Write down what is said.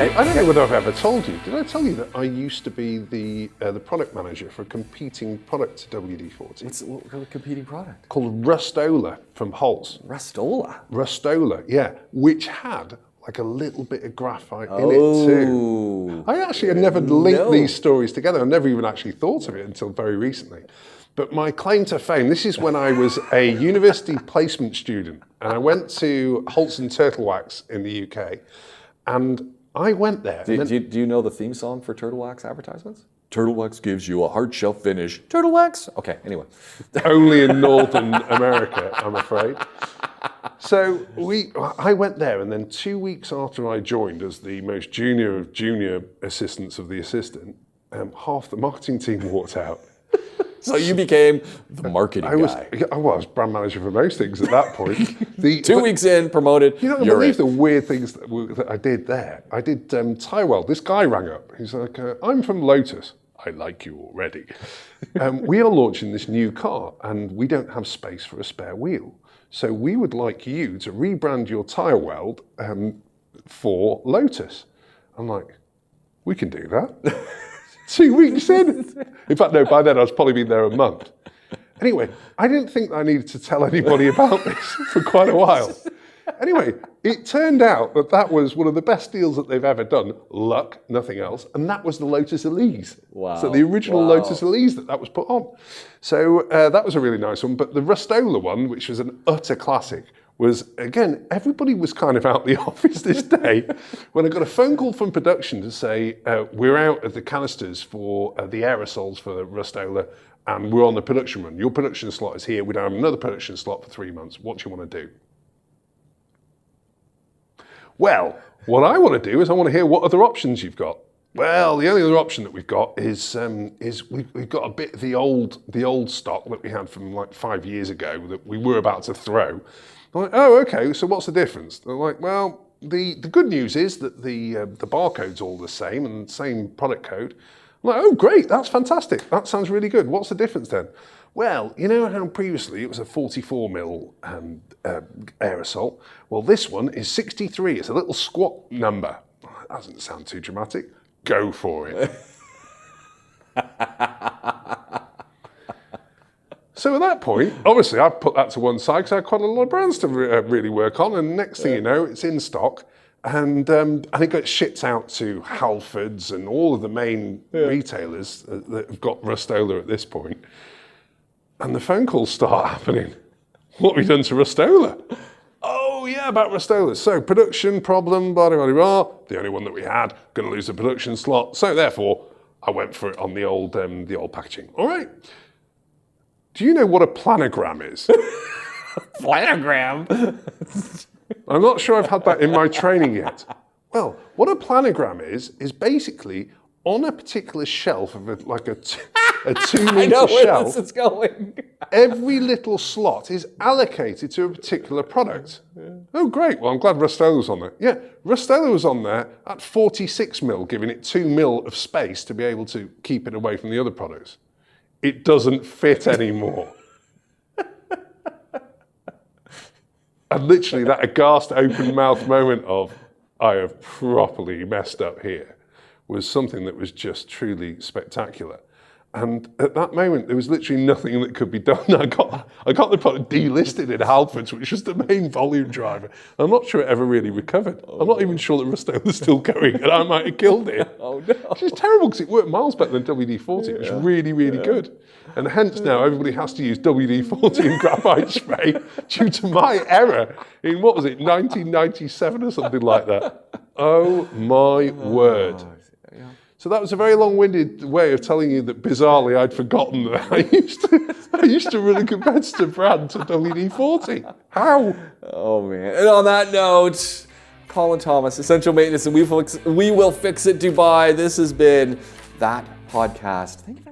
Okay. I don't know whether I've ever told you. Did I tell you that I used to be the product manager for a competing product to WD-40? What competing product? Called Rustola from Holt's. Rustola? Rustola, yeah, which had like a little bit of graphite in it too. I actually had never linked these stories together. I never even actually thought of it until very recently. But my claim to fame, this is when I was a university placement student and I went to Holt's and Turtle Wax in the UK, and I went there. Do you know the theme song for Turtle Wax advertisements? Turtle Wax gives you a hard shell finish. Turtle Wax? Okay, anyway. Only in Northern America, I'm afraid. So I went there, and then 2 weeks after I joined as the most junior of junior assistants of the assistant, half the marketing team walked out. So you became the marketing guy. I was brand manager for most things at that point. 2 weeks in, promoted. You don't believe the weird things that I did there. I did tie weld. This guy rang up. He's like, I'm from Lotus. I like you already. We are launching this new car and we don't have space for a spare wheel. So we would like you to rebrand your tire weld for Lotus. I'm like, we can do that. 2 weeks in. In fact, no, by then I was probably been there a month. Anyway, I didn't think I needed to tell anybody about this for quite a while. Anyway, it turned out that was one of the best deals that they've ever done. Luck, nothing else. And that was the Lotus Elise. Wow. So the original Lotus Elise that was put on. So that was a really nice one. But the Rustola one, which was an utter classic, was, again, everybody was kind of out the office this day when I got a phone call from production to say, we're out of the canisters for the aerosols for Rustola and we're on the production run. Your production slot is here. We don't have another production slot for 3 months. What do you want to do? Well, what I want to do is I want to hear what other options you've got. Well, the only other option that we've got is we've got a bit of the old stock that we had from like 5 years ago that we were about to throw. I'm like, oh, okay, so what's the difference? They're like, well, the good news is that the barcode's all the same and same product code. I'm like, oh, great, that's fantastic. That sounds really good. What's the difference then? Well, you know how previously it was a 44 mil aerosol? Well, this one is 63. It's a little squat number. That doesn't sound too dramatic. Go for it. So at that point, obviously, I put that to one side because I had quite a lot of brands to really work on. And next thing you know, it's in stock. And it got shipped out to Halfords and all of the main retailers that have got Rustola at this point. And the phone calls start happening. What have we done to Rustola? Oh, yeah, about Rustola. So production problem, blah, blah, blah, blah. The only one that we had, going to lose the production slot. So therefore, I went for it on the old packaging. All right. Do you know what a planogram is? Planogram? I'm not sure I've had that in my training yet. Well, what a planogram is basically on a particular shelf of a 2 meter I know where shelf. this is going. Every little slot is allocated to a particular product. Oh, great. Well, I'm glad Rustola was on there. Yeah, Rustola was on there at 46 mil, giving it 2 mil of space to be able to keep it away from the other products. It doesn't fit anymore. And literally that aghast open mouth moment of, I have properly messed up here, was something that was just truly spectacular. And at that moment, there was literally nothing that could be done. I got the product delisted in Halfords, which was the main volume driver. I'm not sure it ever really recovered. I'm not even sure that Rustola's still going, and I might have killed it. Oh no! Which is terrible because it worked miles better than WD-40. It was really, really good. And hence now everybody has to use WD-40 and graphite spray due to my error in, what was it, 1997 or something like that. Oh my word. So that was a very long-winded way of telling you that bizarrely I'd forgotten that I used to run a competitor brand to WD-40. How? Oh man! And on that note, Colin Thomas, Essential Maintenance, and we will fix it Dubai. This has been That Podcast. Thank you very much.